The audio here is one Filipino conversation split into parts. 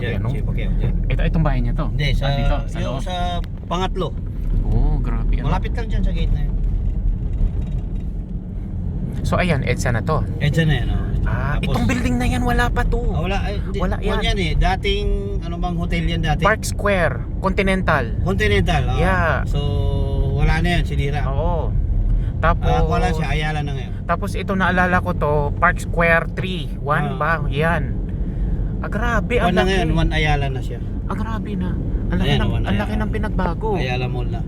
Grabe, ano? Si Pacquiao dyan. Itong bahay niya to? Hindi, sa, dito, sa yung loob? sa pangatlo. Oh, grabe, ano? Malapit lang dyan sa gate na yun. So ayan, EDSA na to. Dyan na yan, oh. Tapos, Itong building na yan, wala pa to. wala, hindi, Wala yan. yan eh. Dating, ano bang hotel yan dati? Park Square, Continental. Continental. Oh. Yeah. So, wala na yan, sinira. Oo. Tapos, Wala siya, Ayala na ngayon. tapos ito naalala ko to, Park Square 3. 1 ba? Yan. Grabe, ang One na laki. ngayon, One Ayala na siya. Grabe na. Ang laki, Ayan, ng, One ang laki Ayala. ng pinagbago. Ayala Mall na.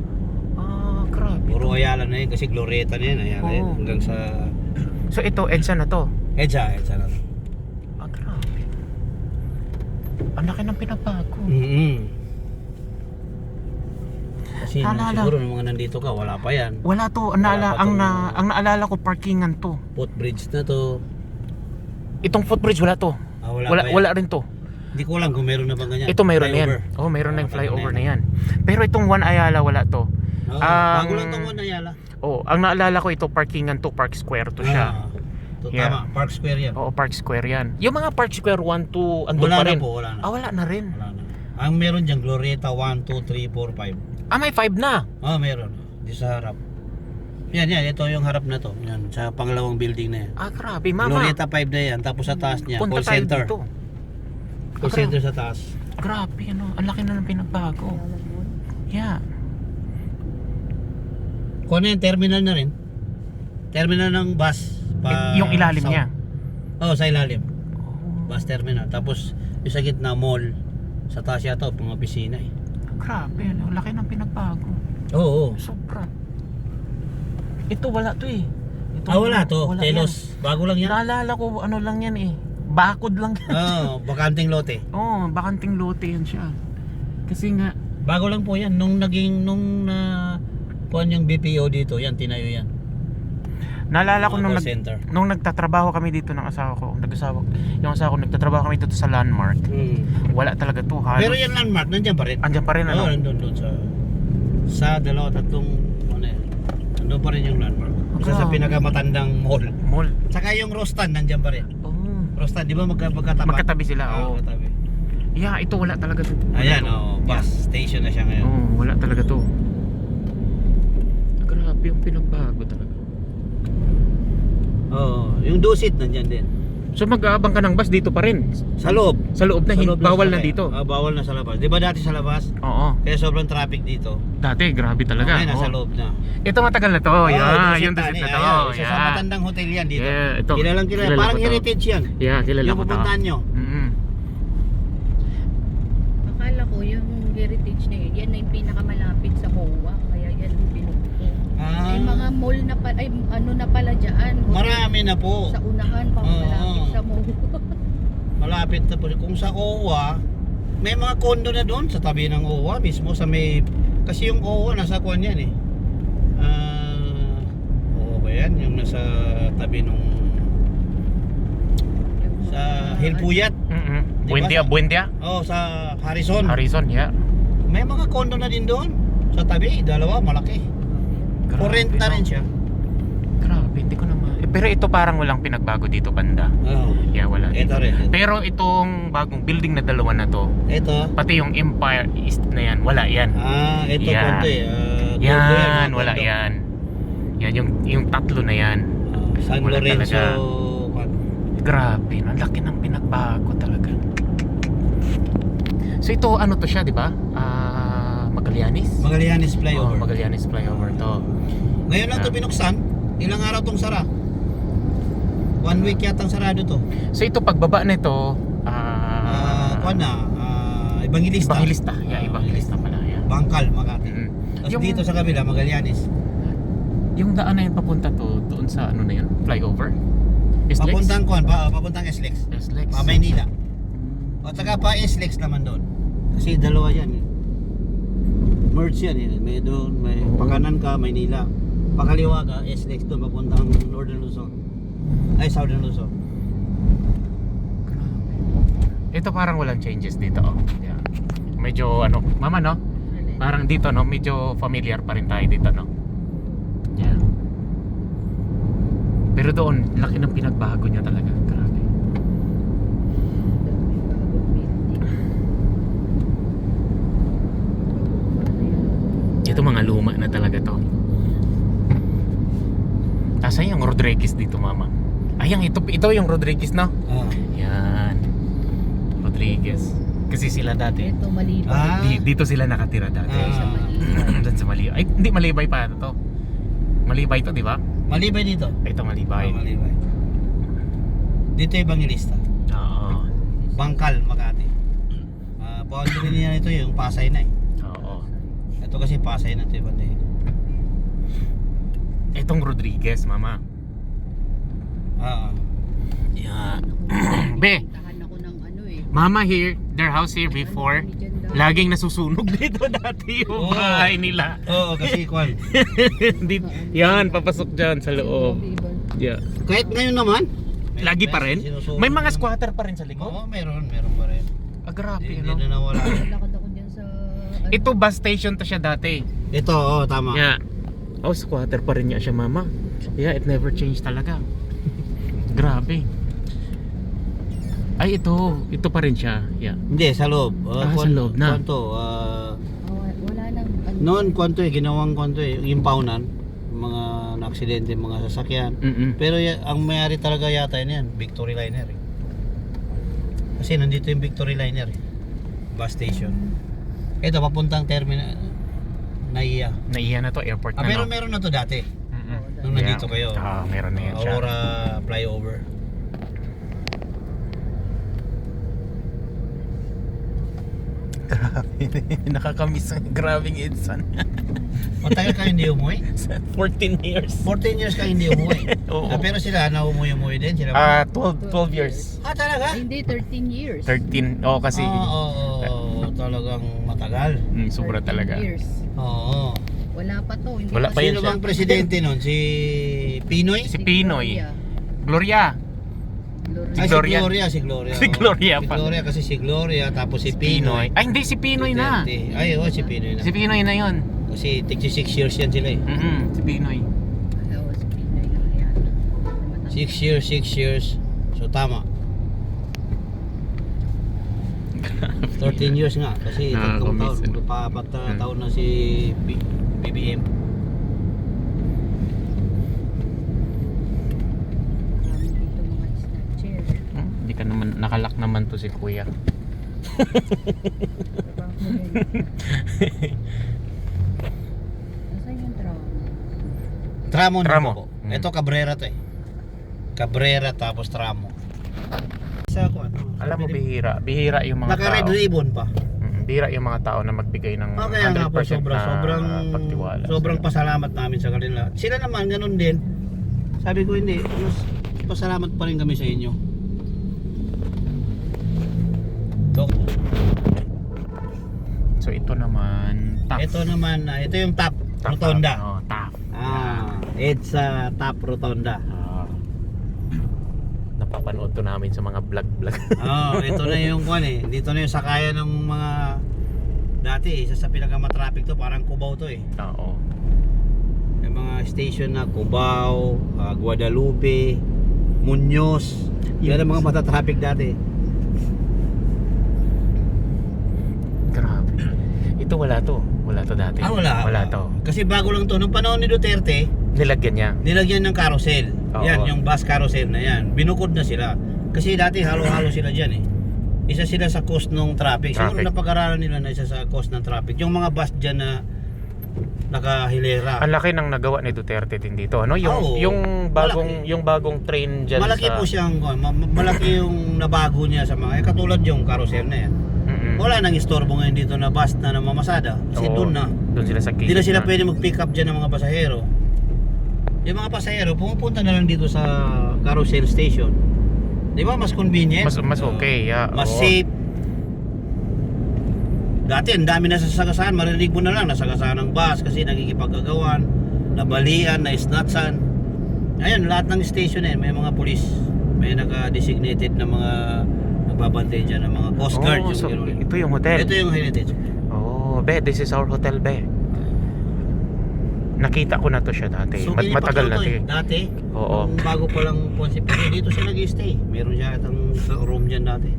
Grabe. Puro Ayala na yun kasi Glorieta na yun. Ayala yun. Oo. Hanggang sa So ito, EDSA na to. Edsa na. Grabe. Ang laki ng pinagbago. Kasi Naalala. siguro ng mga nandito ka, wala pa yan. Wala to. Wala pa Ang naalala ko, parkingan to. Footbridge na to. Itong footbridge, wala to. Wala pa yan. Wala rin to. Hindi ko alam kung meron na bang ganyan. Ito mayroon na yan. Flyover. Oh, mayroon na yung Flyover flyover na yan. Pero itong One Ayala, wala to. Bago lang itong One Ayala. Ang naalala ko ito, parkingan to, Park Square to siya. Yeah. Tama, Park Square yan. Oo, Park Square yan. Yung mga Park Square 1, 2, andun Wala pa na rin. po, wala na. Wala na rin. Wala na. Ang meron dyan, Glorieta 1, 2, 3, 4, 5. May 5 na. Meron. Di sa harap. Yan, ito yung harap na to. Yan, sa pangalawang building na yan. Grabe, mama. Glorieta 5 na yan, tapos sa taas niya, Punta call tayo center. dito. Call center sa taas. Grabe, ano. Ang laki na ng pinagbago. Yeah. Kung ano yan, terminal na rin. Terminal ng bus. Yung ilalim south. niya. Sa ilalim. Bus terminal. Tapos, yung sa gitna, mall. Sa taas yata, mga opisina eh. Grabe, ano. Laki ng pinagbago. Oo. Sobra. Ito, wala to eh. Ito, Wala to. wala Telos. Bago lang yan. Naalala ko, ano lang yan eh. Bakod lang yan. Bakanting lote. Bakanting lote yan siya. Kasi nga, Bago lang po yan. Nung kuhan yung BPO dito, yan, tinayo yan. naalala ko Mga call center. nung nagtatrabaho kami dito ng asawa ko. Yung asawa ko, nagtatrabaho kami dito sa Landmark. Wala talaga to. Halos. Pero yung landmark, nandyan pa rin. Andyan pa rin, ano? Nandun sa dalawa, tatlong, nandun pa rin yung landmark. Isa sa pinakamatandang mall. Mall. Saka yung Rostan, nandyan pa rin. Rostan, di ba magkatabi? Magkatabi sila, magkatabi. Yeah, ito wala talaga to. Ayan, bus station na siya ngayon. Wala talaga to. Grabe yung pinagbago talaga. Yung Dusit, nandyan din. So mag-aabang ka ng bus dito pa rin? Sa loob. Sa loob na, bawal na dito? Bawal na sa labas. Di ba dati sa labas? Oo. Kaya sobrang traffic dito. Dati, grabe talaga. Ngayon, nasa loob na. Ito matagal na to. Yung Dusit na to. Isa sa matandang hotel yan dito. Yeah, ito. Kilalang Kilala parang ko to. heritage yan. Yeah, kilala Yung ko to. pupuntahan nyo. Akala ko yung heritage na yun, yan na yung pinakamalapit sa MOA, kaya yan yung pinupunta. May mga mall na pala, na pala dyan. Marami na po. Sa unahan pa malapit sa MOA. Malapit na po. Kung sa OWA, may mga condo na doon sa tabi ng OWA mismo sa may, kasi yung OWA nasa kuan yan eh. OWA ba yan? Yung nasa tabi nung sa Hilpuyat. Buendia? Sa Harrison. Harrison, yeah. May mga condo na din doon. Sa tabi, dalawa, malaki. For rent na rin siya. Grabe, hindi ko naman. Pero ito parang walang pinagbago dito banda. Yeah, wala. Ito rin. Pero itong bagong building na dalawa na to, Ito. pati yung Empire East na yan, wala yan. Ito Yeah. condo eh. Yan, condo wala condo. yan. Yan, yung tatlo na yan. San Wala Lorenzo. talaga. Grabe, ang laki ng pinagbago talaga. So ito, ano to siya, di ba? Magallanes? Magallanes Flyover. Magallanes Flyover to. Ngayon lang to binuksan. Ilang araw tong sara? 1 week yatang sarado to. So ito, pagbaba nito, Kuan na, Evangelista. Evangelista pala. Yeah. Bangkal, Makati. Tapos dito sa kabila, Magallanes. Yung daan na yun papunta to, doon sa ano na yun, flyover? SLEX? Papuntang Kuan, papuntang SLEX. SLEX. Maynila. O saka pa SLEX naman doon. Kasi dalawa yan. Merge yan eh. May doon, may pakanan ka, Maynila. Pakaliwa ka, SLEX doon, papuntang Northern Luzon. Ay, Southern Luzon. Ito parang walang changes dito. Yeah. Medyo ano, mama no? Parang dito no, medyo familiar pa rin tayo dito no. Yeah. Pero doon, laki ng pinagbago niya talaga. Grabe. Ito mga luma na talaga to. Asan yung Rodriguez dito, mama? Ayan, ito yung Rodriguez, no? Ah. Yan. Rodriguez. Kasi sila dati. Ito, Malibay. Ah. Dito sila nakatira dati. Sa Malibay. Doon sa Malibay. Ay, hindi Malibay pa to. Malibay to, di ba? Malibay dito. Ito Malibay. Malibay. Dito Evangelista. Oo. Bangkal, Makati. Boundary niya ito yung Pasay na eh. Oo. Ito kasi Pasay na ito banda eh. Itong Rodriguez, mama. Yeah. Be, Tahan ako ng ano eh. mama here, their house here before, laging nasusunog dito dati yung Oo. bahay nila. Oo, kasi kwan. Yan, papasok dyan sa loob. Yeah. Kahit ngayon naman. Lagi pa rin? sinusunog May mga naman. squatter pa rin sa likod? Oo, meron pa rin. Ah, grabe, Hindi no? na nawala. Lakad ako dyan sa... ano, Ito, bus station to siya dati. Ito, oo, tama. Yeah. Oh, squatter pa rin niya siya, mama. Yeah, it never changed talaga. Grabe. Ay, ito pa rin siya. Yeah. Hindi, sa loob. Sa loob na. Kwanto, wala nang... Ano, noon kwanto eh, ginawang kwanto eh, yung paunan, yung mga na-aksidente, mga sasakyan. Pero ang mayari talaga yata yan, Victory Liner eh. Kasi nandito yung Victory Liner eh. Bus station. Ito, papuntang terminal, Naiya. Naiya na to, airport na, Pero no? meron na to dati. Mm-mm. Nung nandito kayo. Meron na yan siya. Aurora flyover. Grabe. Nakakamiss ang grabing Edson. Matagal ka hindi umuwi? 14 years. 14 years ka hindi umuwi. Oo. Pero sila na umuwi din sila. 12 years. Talaga? Ay, hindi, 13 years. 13. Oo, kasi Oo, talagang matagal. sobra 13 talaga. years. Oo. Wala pa to. Hindi Wala pa pa yun Sino siya. bang presidente nun? Si Pinoy? Si Pinoy. Gloria. Ay, Gloria. si Gloria. Si Gloria Si pa. Gloria kasi si Gloria tapos si Pinoy. Ay, hindi, si Pinoy na. Duterte. Ay, si Pinoy na. Si Pinoy na yun. Kasi 66 years yan sila eh. Si Pinoy. Oo, si Pinoy na yan. 6 years. So tama. 13 years nga kasi tatlong taon. Nakakamiss. Magpapat taon na si BBM. Marami dito mga snatcher. Hindi ka naman, nakalak naman to si kuya. Trabaho mo rin. Nasaan yung tramo? Tramo. Tramo. Ito Cabrera to eh. Cabrera tapos Tramo. Sa ako ano? Alam mo, bihira yung mga Naka-red tao. ribbon pa. Bihira yung mga tao na magbigay ng Okay nga 100% po, na pagtiwala. sobrang pasalamat namin sa kanila. Sila naman ganun din. Sabi ko hindi, mas pasalamat pa rin kami sa inyo. Tok. So ito naman, tough. Ito naman, ito yung top Tough, rotonda. Oh, tough. It's top rotonda. Napapanood to namin sa mga vlog. Ito na yung kwan eh. Dito na yung sakayan ng mga dati, isa sa pinakamatraffic to, parang Cubao to eh. Oo. May mga station na Cubao, Guadalupe, Muñoz. Yan ang mga matatraffic dati. Grabe. Ito wala to dati. Wala to. Kasi bago lang to. Nung panahon ni Duterte, Nilagyan niya. nilagyan ng carousel. Oo. Yan, yung bus carousel na yan. Binukod na sila. Kasi dati halo-halo sila dyan eh. Isa sila sa cost ng traffic. Siguro Traffic. napag-aralan nila na isa sa cost ng traffic. Yung mga bus dyan na nakahilera. Ang laki ng nagawa ni Duterte din dito, ano? Oo. Yung bagong train diyan Malaki sa po siyang, malaki yung nabago niya sa mga, katulad yung carousel na yan. Wala nang istorbo ngayon dito na bus na namamasada. Kasi Oo. doon na. Doon sila sa gate. Hindi na sila pwede mag-pick up dyan ng mga pasahero. Yung mga pasahero, pumupunta na lang dito sa carousel station. Di ba? Mas convenient. Mas okay, yeah. Mas Oo. safe. Dati, ang dami na sasagasaan. Marinig mo na lang, nasagasaan ng bus kasi nagkikipagagawan, nabalian, na-snatchan. Ayun, lahat ng station eh, may mga police. May naka-designated na mga nagbabantay dyan ng mga coast guard. Oh, yung so, gano'n. ito yung hotel. Ito yung heritage. Oh, be, this is our hotel, be. Nakita ko na to siya dati. So, Matagal na to eh. to. Dati, Oo. nung bago pa lang concept dito siya nag-stay. Meron siya itong room dyan dati.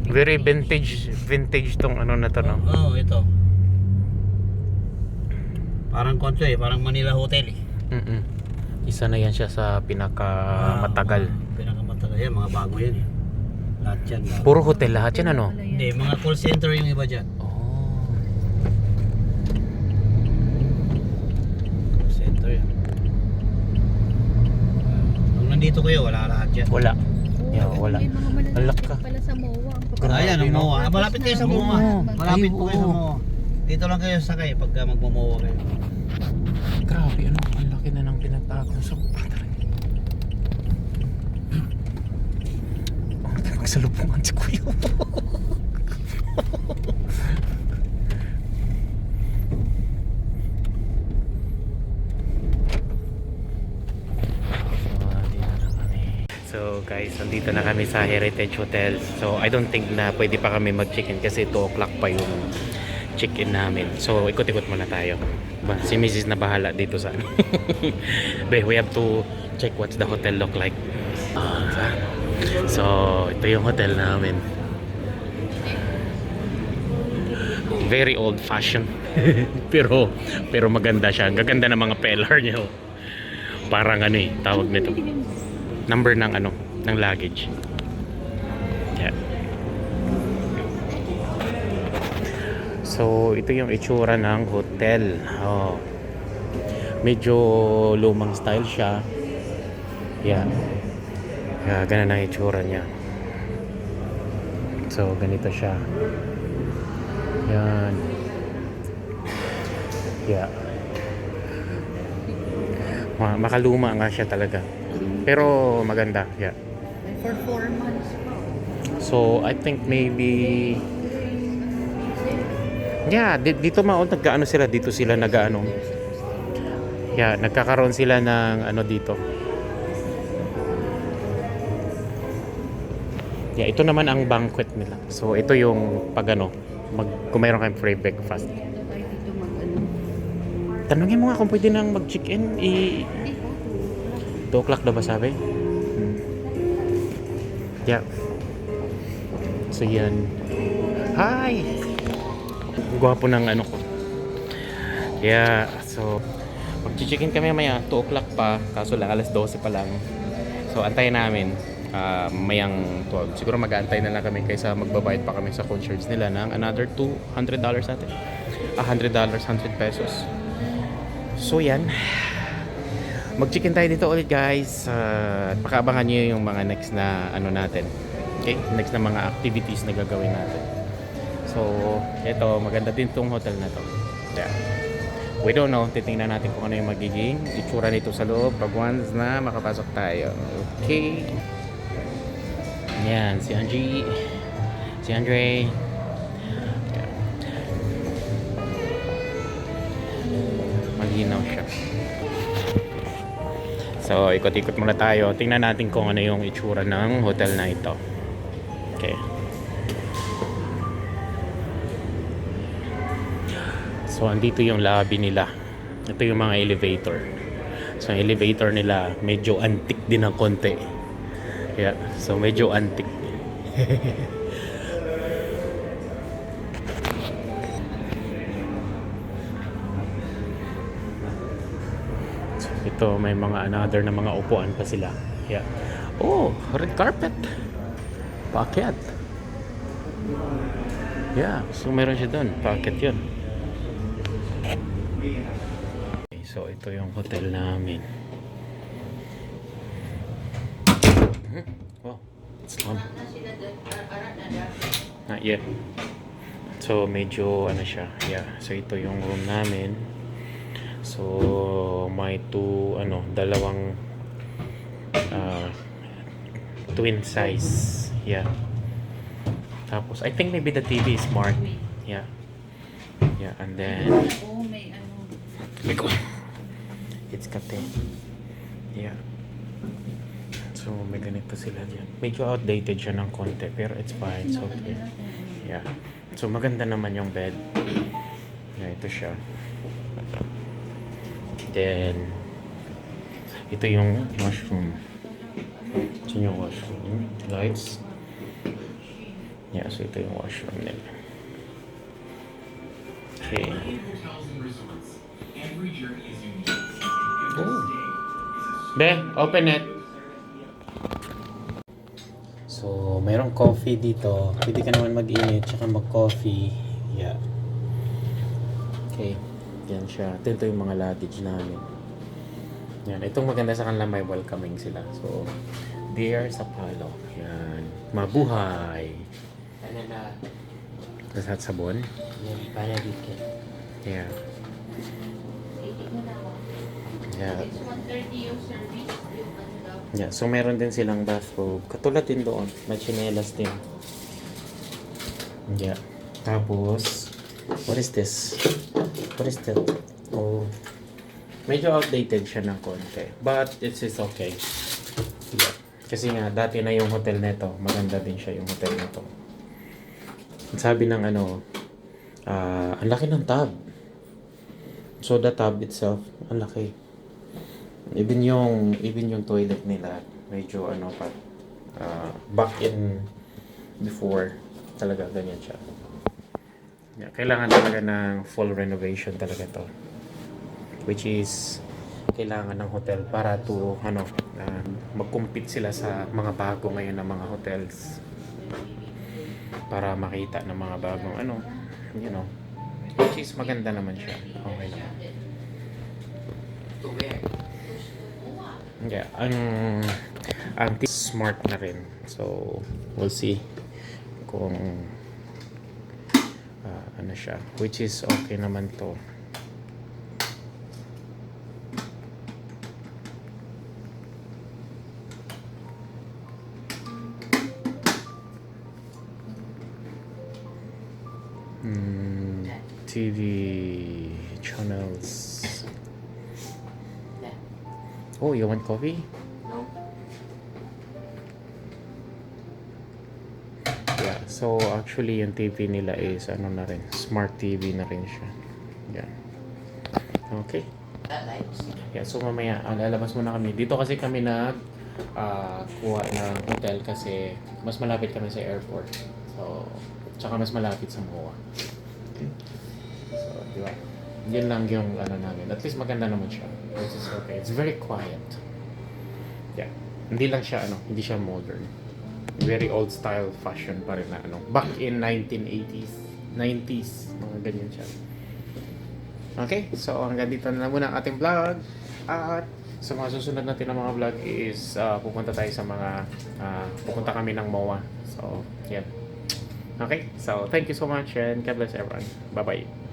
Very vintage tong ano na to, no? Oo, ito. Parang konto parang Manila Hotel Isa na yan siya sa pinakamatagal. Pinakamatagal yan, mga bago yan Lahat yan. Puro hotel lahat yan ano? Hindi, mga call center yung iba dyan. Oh. Call center yan. Nung nandito kayo, wala lahat yan. Wala. Oo, Yeah, wala. may mga Alak malalapit ka. pala sa MOA. Ang Grabe, Ayan, ang no? MOA. Malapit kayo sa MOA. Oo. Malapit Ay, po kayo sa oo. MOA. Dito lang kayo sakay pagka magmo-MOA kayo. Grabe ano, ang laki na ng pinagtago sa magsalubungan si Kuya. So guys, nandito na kami sa Heritage Hotel. So I don't think na pwede pa kami mag-check-in kasi 2 o'clock pa yung check-in namin. So ikot-ikot muna tayo. Si Mrs. na bahala dito sa ano. But we have to check what's the hotel look like. So ito yung hotel namin. Very old fashioned. pero maganda siya. Ang gaganda ng mga pillar niya. Parang ano tawag nito. Number ng ano, ng luggage. Yeah. So, ito yung itsura ng hotel. Oh. Medyo lumang style siya. Yeah. Yeah, ganun ang itsura niya. So, ganito siya. Yan. Yeah. Makaluma nga siya talaga. Pero maganda, yeah. For 4 months pa. So, I think maybe yeah, dito nagkaano sila dito sila nagaano. Yeah, nagkakaroon sila ng ano dito. Yeah, ito naman ang banquet nila. So, ito yung pag ano, kung mayroon kayong free breakfast. Tayo dito mag-ano. Tanungin mo nga kung pwede nang mag-check-in. 2 o'clock daw ba sabi? Yeah. So yan. Hi! Ang gwapo ng ano ko. Yeah. So mag-check-in kami maya 2 o'clock pa. Kaso lang alas 12 pa lang. So antayin namin. Mayang 12. Siguro mag-aantay na lang kami kaysa magbabayad pa kami sa concierge nila ng another $200 natin. $100, 100 pesos. So yan. Mag-check-in tayo dito ulit guys. At pakaabangan nyo yung mga next na ano natin. Okay? Next na mga activities na gagawin natin. So, ito, maganda din tong hotel na to. Yeah. We don't know. Titingnan natin kung ano yung magiging itsura nito sa loob pag once na makapasok tayo. Okay? Yan, si Angie. Si Andre. Yeah. Malinaw siya. So, ikot-ikot muna tayo. Tingnan natin kung ano yung itsura ng hotel na ito. Okay. So, andito yung lobby nila. Ito yung mga elevator. So, ang elevator nila medyo antique din ng konti. Yeah. So, medyo antique. Ito, may mga another na mga upuan pa sila. Yeah. Oh, red carpet. Paakyat. Yeah, so meron siya doon. Paakyat yun. Okay, so ito yung hotel namin. Wow, it's long. Not yet. So medyo ano siya. Yeah, so ito yung room namin. So may dalawang twin size. Yeah. Tapos I think maybe the TV is smart. Yeah. Yeah, and then Oo, may ano. it's kate. Yeah. So may ganito sila dyan. Medyo outdated siya ng konti pero it's fine. So yeah. So maganda naman yung bed. Yeah, ito siya. Then ito yung washroom. Ito yung washroom. Lights. Yeah, so ito yung washroom nila. Okay. Oh. Be, open it. So, mayroong coffee dito. Pwede ka naman mag-init, tsaka mag-coffee. Yeah. Okay. Yan siya. Ito yung mga luggage namin. Yan. Itong maganda sa kanila, may welcoming sila. So, they are sa palo. Yan. Mabuhay. Ano na, Tapos at sabon. yan, panabikit. Yeah. Itik mo na ako. Yeah. It's 130 yung service. Yung ano daw. Yeah. So, meron din silang bathrobe. Katulad din doon. May chinelas din. Yeah. Tapos, what is this? What is that? Oh. Medyo outdated siya ng konti. But, it's okay. Yeah. Kasi nga, dati na yung hotel nito. Maganda din siya yung hotel nito. Sabi ng ano, ang laki ng tub. So, the tub itself, ang laki. Even yung toilet nila, medyo ano pa, back in before, talaga ganyan siya. Yeah, kailangan talaga ng full renovation talaga to. Which is, kailangan ng hotel para to, mag-compete sila sa mga bago ngayon na mga hotels. Para makita ng mga bagong which is maganda naman siya. Okay naman. Yeah, ang smart na rin. So, we'll see kung ano siya. Which is okay naman to. TV channels. Oh, you want coffee? No. Yeah, so actually yung TV nila is ano na rin, smart TV na rin siya. Yeah. Okay. That lights. Yeah, so mamaya lalabas muna kami. Dito kasi kami kuha ng hotel kasi mas malapit kami sa airport. So, tsaka mas malapit sa MOA. Okay. So, di ba? Yun lang yung ano namin. At least maganda naman siya. Which is okay. It's very quiet. Yeah. Hindi lang siya hindi siya modern. Very old style fashion pa rin na back in 1980s, 90s, mga ganyan siya. Okay, so hanggang dito na lang muna ang ating vlog. At sa mga susunod natin na mga vlog is pupunta tayo sa mga pupunta kami ng MOA. So, yan. Okay, so thank you so much and God bless everyone. Bye-bye.